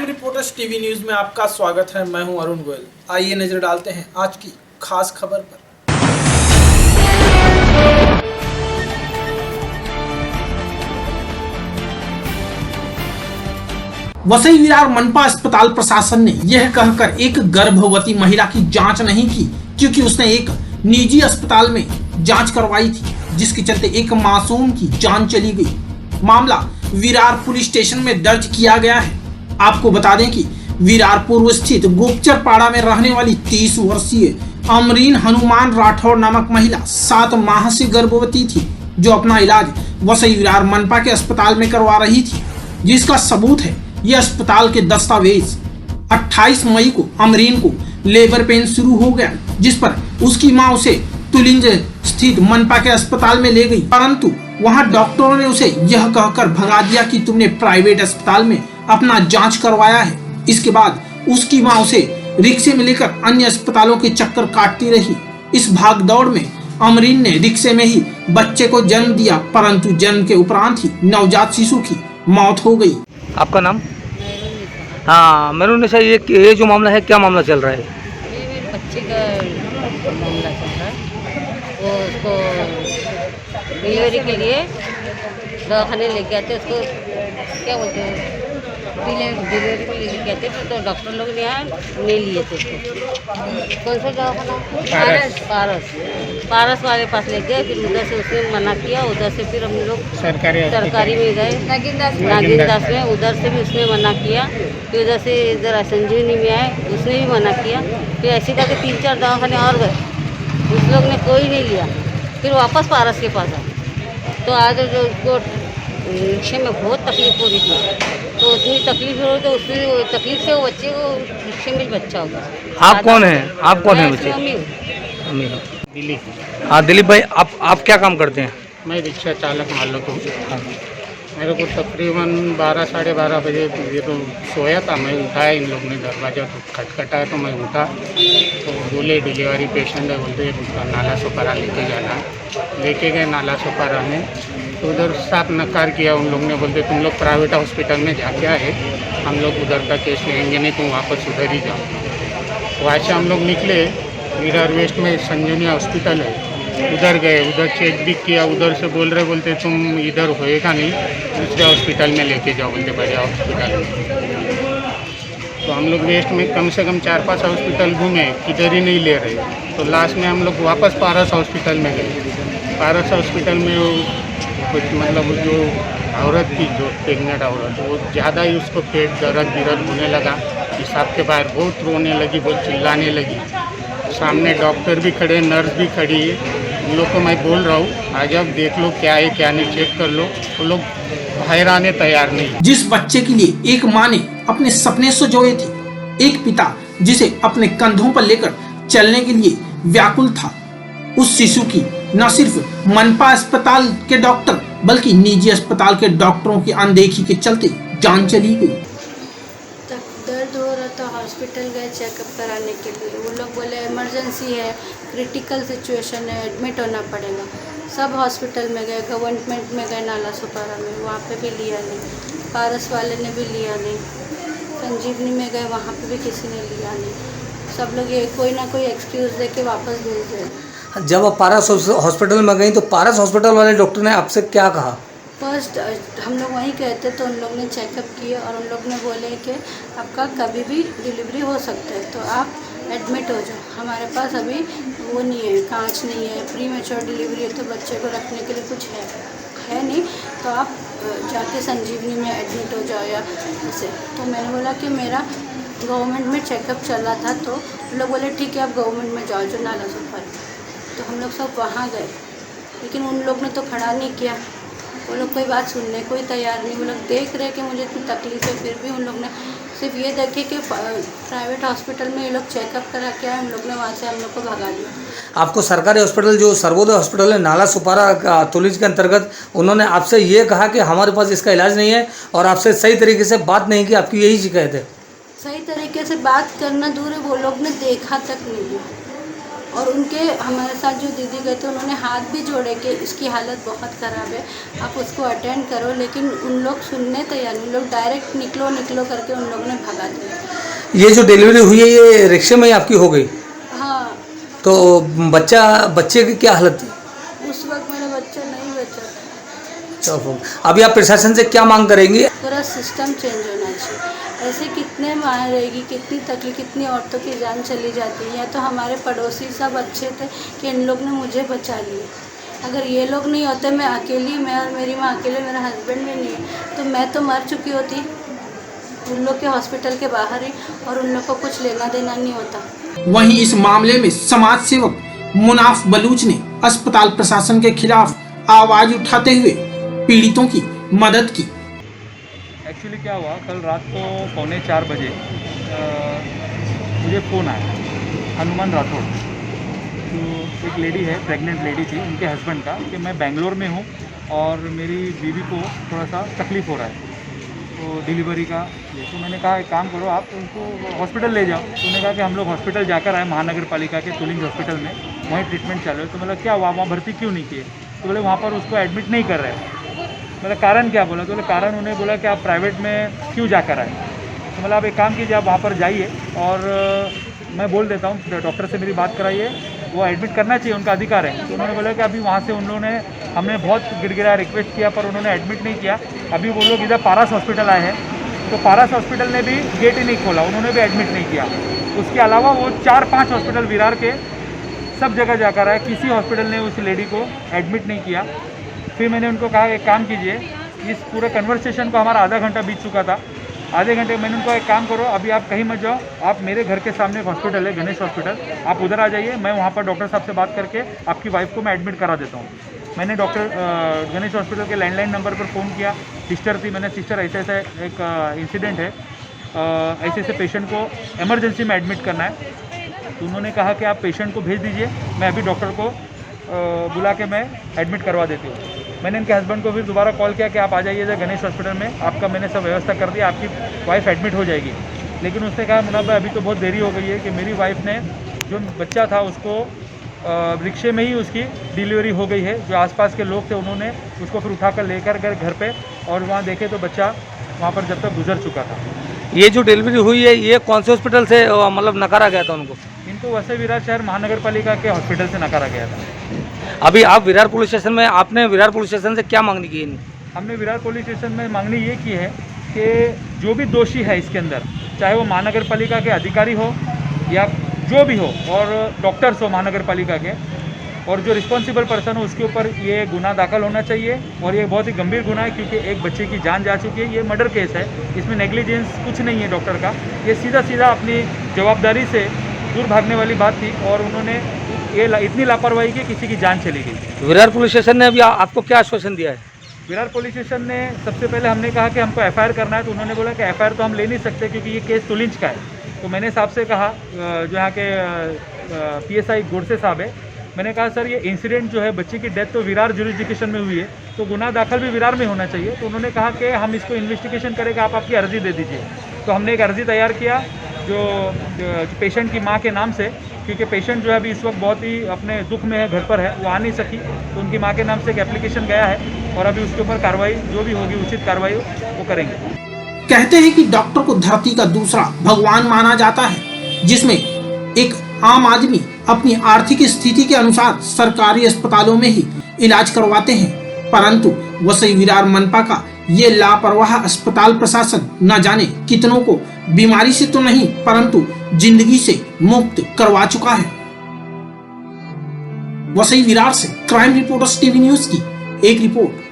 Prime reporters TV news में आपका स्वागत है। मैं हूं अरुण गोयल। आइए नजर डालते हैं आज की खास खबर पर। वसई विरार मनपा अस्पताल प्रशासन ने यह कहकर एक गर्भवती महिला की जांच नहीं की क्योंकि उसने एक निजी अस्पताल में जांच करवाई थी, जिसके चलते एक मासूम की जान चली गई। मामला विरार पुलिस स्टेशन में दर्ज किया गया है। आपको बता दें कि विरार पूर्व स्थित गुप्चर पाड़ा में रहने वाली 30 वर्षीय अमरीन हनुमान राठौर नामक महिला 7 माह से गर्भवती थी, जो अपना इलाज वसई विरार मनपा के अस्पताल में करवा रही थी, जिसका सबूत है यह अस्पताल के दस्तावेज। 28 मई को अमरीन को लेबर पेन शुरू हो गया, जिस पर उसकी मां उसे तुलिंज स्थित मनपा के अस्पताल में ले गई, परंतु वहां डॉक्टरों ने उसे यह कहकर भगा दिया कि तुमने प्राइवेट अस्पताल में अपना जांच करवाया है। इसके बाद उसकी मां उसे रिक्शे में लेकर अन्य अस्पतालों के चक्कर काटती रही। इस भागदौड़ में अमरीन ने रिक्शे में ही बच्चे को जन्म दिया, परंतु जन्म के उपरांत ही नवजात शिशु की मौत हो गई। आपका नाम? हाँ, मेरून निशा, ये जो मामला है, क्या मामला चल रहा है? ये मेरे बच्चे का मामला चल रहा है। वो उसको डिलीवरी के लिए दवाखाने ले गए थे। उसको क्या बोलते हैं, डिलीवरी के लिए गए थे, तो डॉक्टर लोग ने यहाँ नहीं लिए थे उसको। कौन सा दवाखाना? पारस वाले पास ले गए। फिर उधर से उसने मना किया। उधर से फिर हम लोग सरकारी में गए, नागिन दास में। उधर से भी उसने मना किया। फिर उधर से इधर संजीवनी में आए, उसने भी मना किया। फिर ऐसे करके 3-4 दवाखाने और गए, उस लोग ने कोई नहीं लिया। फिर वापस पारस के पास आए, तो आज जो उसको रिक्शे में बहुत तकलीफ हो रही थी, तो उतनी तकलीफ हो रही, तो उसकी तकलीफ से वो बच्चे को रिक्शे में बच्चा हो गया। आप कौन है? आप कौन है बच्चे? मम्मी हूँ। दिलीप। हाँ दिलीप भाई, आप क्या काम करते हैं? मैं रिक्शा चालक मालूम हूँ। मेरे को तकरीबन 12-12:30 बजे ये तो सोया था, मैं उठाया। इन लोग ने दरवाज़ा तो खटखटाया, तो मैं उठा, तो बोले डिलीवरी पेशेंट है, बोलते नाला सुपारा लेके जाना। लेके गए नाला सुपारा में, तो उधर साफ नकार किया उन लोग ने। बोलते तुम लोग प्राइवेट हॉस्पिटल में जाके आए, हम लोग उधर का केस लेंगे नहीं, तुम वापस उधर ही जाओ। वहाँ से हम लोग निकले। विरार वेस्ट में संजीवनी हॉस्पिटल है, उधर गए। उधर चेक भी किया। उधर से बोलते तुम इधर होएगा नहीं, दूसरे हॉस्पिटल में लेके जाओ, बोलते बड़े हॉस्पिटल में। तो हम लोग वेस्ट में कम से कम 4-5 हॉस्पिटल घूमे, किधर ही नहीं ले रहे। तो लास्ट में हम लोग वापस पारस हॉस्पिटल में गए। पारस हॉस्पिटल में वो कुछ मतलब जो औरत थी, जो प्रेगनेंट औरत, वो ज़्यादा ही उसको पेट दर्द होने लगा। हिसाब के बाहर बहुत रोने लगी, बहुत चिल्लाने लगी। सामने डॉक्टर भी खड़े, नर्स भी खड़ी है। उन लोग को मैं बोल रहा हूँ, आज आप देख लो क्या है क्या नहीं, चेक कर लो। वो लोग बाहर आने तैयार नहीं। जिस बच्चे के लिए एक माँ ने अपने सपने सजोए थे, एक पिता जिसे अपने कंधों पर लेकर चलने के लिए व्याकुल था, उस शिशु की न सिर्फ मनपा अस्पताल के डॉक्टर बल्कि निजी अस्पताल के डॉक्टरों की अनदेखी के चलते जान चली गई। दर्द हो रहा था, हॉस्पिटल गए चेकअप कराने के लिए। वो लोग बोले इमरजेंसी है, क्रिटिकल सिचुएशन है, एडमिट होना पड़ेगा। सब हॉस्पिटल में गए, गवर्नमेंट में गए, नाला सुपारा में, वहाँ पे भी लिया नहीं। पारस वाले ने भी लिया नहीं। संजीवनी में गए, वहाँ पे भी किसी ने लिया नहीं। सब लोग ये कोई ना कोई एक्सक्यूज़ दे के वापस भेज दे। जब आप पारस हॉस्पिटल में गई, तो पारस हॉस्पिटल वाले डॉक्टर ने आपसे क्या कहा? फर्स्ट हम लोग वहीं गए थे, तो उन लोग ने चेकअप किए और उन लोग ने बोले कि आपका कभी भी डिलीवरी हो सकता है, तो आप एडमिट हो जाओ। हमारे पास अभी वो नहीं है, कांच नहीं है, प्री मैच्योर डिलीवरी है, तो बच्चे को रखने के लिए कुछ है नहीं, तो आप जाके संजीवनी में एडमिट हो जाओ या ऐसे। तो मैंने बोला कि मेरा गवर्नमेंट में चेकअप चला था, तो लोग बोले ठीक है आप गवर्नमेंट में जाओ, जो नाला सुपारा। तो हम लोग सब वहाँ गए, लेकिन उन लोग ने तो खड़ा नहीं किया। वो लोग कोई बात सुनने कोई तैयार नहीं। वो लोग देख रहे कि मुझे इतनी तकलीफ है, फिर भी उन लोग ने सिर्फ ये देखे कि प्राइवेट हॉस्पिटल में ये लोग चेकअप करा के आए, उन लोग ने वहाँ से हम लोग को भगा दिया। आपको सरकारी हॉस्पिटल जो सर्वोदय हॉस्पिटल है नाला सुपारा तुलिज के अंतर्गत, उन्होंने आपसे ये कहा कि हमारे पास इसका इलाज नहीं है और आपसे सही तरीके से बात नहीं की, आपकी यही शिकायत है? सही तरीके से बात करना दूर है, वो लोग ने देखा तक नहीं है। और उनके हमारे साथ जो दीदी गए थे उन्होंने हाथ भी जोड़े कि इसकी हालत बहुत ख़राब है, आप उसको अटेंड करो, लेकिन उन लोग सुनने तैयार नहीं, लोग डायरेक्ट निकलो करके उन लोगों ने भगा दिया। ये जो डिलीवरी हुई है ये रिक्शे में ही आपकी हो गई? हाँ, तो बच्चे की क्या हालत थी? उस वक्त मेरा बच्चा नहीं बचा था। तो अभी आप प्रशासन से क्या मांग करेंगे? पूरा सिस्टम चेंज होना चाहिए। ऐसे कितने मार रहेगी, कितनी तकलीफ, कितनी औरतों की जान चली जाती है। या तो हमारे पड़ोसी सब अच्छे थे कि इन लोग ने मुझे बचा लिया, अगर ये लोग नहीं होते, मैं अकेली, मैं और मेरी माँ अकेले, मेरा हस्बैंड भी नहीं है, तो मैं तो मर चुकी होती उन लोग के हॉस्पिटल के बाहर ही, और उन लोग को कुछ लेना देना नहीं होता। वहीं इस मामले में समाज सेवक मुनाफ बलूच ने अस्पताल प्रशासन के खिलाफ आवाज उठाते हुए पीड़ितों की मदद की। एक्चुअली क्या हुआ, कल रात को 3:45 बजे मुझे फ़ोन आया हनुमान राठौड़, तो एक लेडी है, प्रेग्नेंट लेडी थी, उनके हस्बैंड का, कि मैं बेंगलोर में हूँ और मेरी बीवी को थोड़ा सा तकलीफ़ हो रहा है तो डिलीवरी का ये। तो मैंने कहा एक काम करो, आप उनको हॉस्पिटल ले जाओ। तो उन्होंने कहा कि हम लोग हॉस्पिटल जाकर आए, महानगर पालिका के तुलिंज हॉस्पिटल में, वहीं ट्रीटमेंट चालू है। तो मतलब क्या हुआ, वहाँ भर्ती क्यों नहीं किए? तो बोले वहाँ पर उसको एडमिट नहीं कर रहे। मतलब कारण क्या बोला? तो बोले कारण उन्हें बोला कि आप प्राइवेट में क्यों जाकर आए। तो मतलब आप एक काम कीजिए, आप वहाँ पर जाइए और मैं बोल देता हूँ, डॉक्टर से मेरी बात कराइए, वो एडमिट करना चाहिए, उनका अधिकार है। तो उन्होंने बोला कि अभी वहाँ से उन लोगों ने, हमने बहुत गिड़गिड़ा रिक्वेस्ट किया पर उन्होंने एडमिट नहीं किया। अभी वो लोग इधर पारस हॉस्पिटल आए हैं, तो पारस हॉस्पिटल ने भी गेट ही नहीं खोला, उन्होंने भी एडमिट नहीं किया। उसके अलावा वो 4-5 हॉस्पिटल विरार के सब जगह जाकर आए, किसी हॉस्पिटल ने उस लेडी को एडमिट नहीं किया। फिर मैंने उनको कहा एक काम कीजिए, इस पूरे कन्वर्सेशन को हमारा आधा घंटा बीत चुका था, आधे घंटे मैंने उनको एक काम करो, अभी आप कहीं मत जाओ, आप मेरे घर के सामने एक हॉस्पिटल है, गणेश हॉस्पिटल, आप उधर आ जाइए, मैं वहाँ पर डॉक्टर साहब से बात करके आपकी वाइफ को मैं एडमिट करा देता हूँ। मैंने डॉक्टर गणेश हॉस्पिटल के लैंडलाइन नंबर पर फ़ोन किया, सिस्टर थी, मैंने सिस्टर ऐसे एक इंसिडेंट है, ऐसे पेशेंट को इमरजेंसी में एडमिट करना है। तो उन्होंने कहा कि आप पेशेंट को भेज दीजिए, मैं अभी डॉक्टर को बुला के मैं एडमिट करवा देती हूँ। मैंने इनके हस्बैंड को फिर दोबारा कॉल किया कि आप आ जाइए गणेश हॉस्पिटल में, आपका मैंने सब व्यवस्था कर दिया, आपकी वाइफ एडमिट हो जाएगी। लेकिन उसने कहा मुन्ना भाई अभी तो बहुत देरी हो गई है, कि मेरी वाइफ ने जो बच्चा था उसको रिक्शे में ही उसकी डिलीवरी हो गई है। जो आसपास के लोग थे उन्होंने उसको फिर उठाकर लेकर गए घर पे, और वहाँ देखे तो बच्चा वहाँ पर जब तक गुजर चुका था। ये जो डिलीवरी हुई है ये कौन से हॉस्पिटल से मतलब नकारा गया था उनको? इनको वैसे विरार शहर महानगर पालिका के हॉस्पिटल से नकारा गया था। अभी आप विरार पुलिस स्टेशन में, आपने विरार पुलिस स्टेशन से क्या मांगनी की? हमने विरार पुलिस स्टेशन में मांगनी ये की है कि जो भी दोषी है इसके अंदर, चाहे वो महानगर पालिका के अधिकारी हो या जो भी हो, और डॉक्टर्स हो महानगर पालिका के, और जो रिस्पॉन्सिबल पर्सन हो उसके ऊपर ये गुना दाखिल होना चाहिए। और ये बहुत ही गंभीर गुना है, क्योंकि एक बच्चे की जान जा चुकी है, ये मर्डर केस है, इसमें नेग्लिजेंस कुछ नहीं है डॉक्टर का, ये सीधा अपनी जवाबदारी से दूर भागने वाली बात थी, और उन्होंने ये इतनी लापरवाही की किसी की जान चली गई। विरार पुलिस स्टेशन ने अभी आपको क्या आश्वासन दिया है? विरार पुलिस स्टेशन ने सबसे पहले हमने कहा कि हमको एफआईआर करना है, तो उन्होंने बोला कि एफआईआर तो हम ले नहीं सकते क्योंकि ये केस तुलिंज का है। तो मैंने साहब से कहा, जो यहाँ के पीएसआई गोडसे साहब है, मैंने कहा सर ये इंसिडेंट जो है, बच्चे की डेथ तो विरार जुरिस्डिक्शन में हुई है, तो गुनाह दाखिल भी विरार में होना चाहिए। तो उन्होंने कहा कि हम इसको इन्वेस्टिगेशन करेंगे, आप आपकी अर्जी दे दीजिए। तो हमने एक अर्जी तैयार किया जो पेशेंट की माँ के नाम से, क्योंकि पेशेंट जो है अभी इस वक्त बहुत ही अपने दुख में है, घर पर है, वो आ नहीं सकी, तो उनकी माँ के नाम से एक एप्लीकेशन गया है, और अभी उसके ऊपर कार्रवाई जो भी होगी, उचित कार्रवाई वो करेंगे। कहते हैं कि डॉक्टर को धरती का दूसरा भगवान माना जाता है, जिसमें एक आम आदमी अपनी आर्थिक स्थिति के अनुसार सरकारी अस्पतालों में ही इलाज करवाते हैं, परंतु वसई विरार मनपा का ये लापरवाह अस्पताल प्रशासन न जाने कितनों को बीमारी से तो नहीं परंतु जिंदगी से मुक्त करवा चुका है। वसई विरार से क्राइम रिपोर्टर्स टीवी न्यूज की एक रिपोर्ट।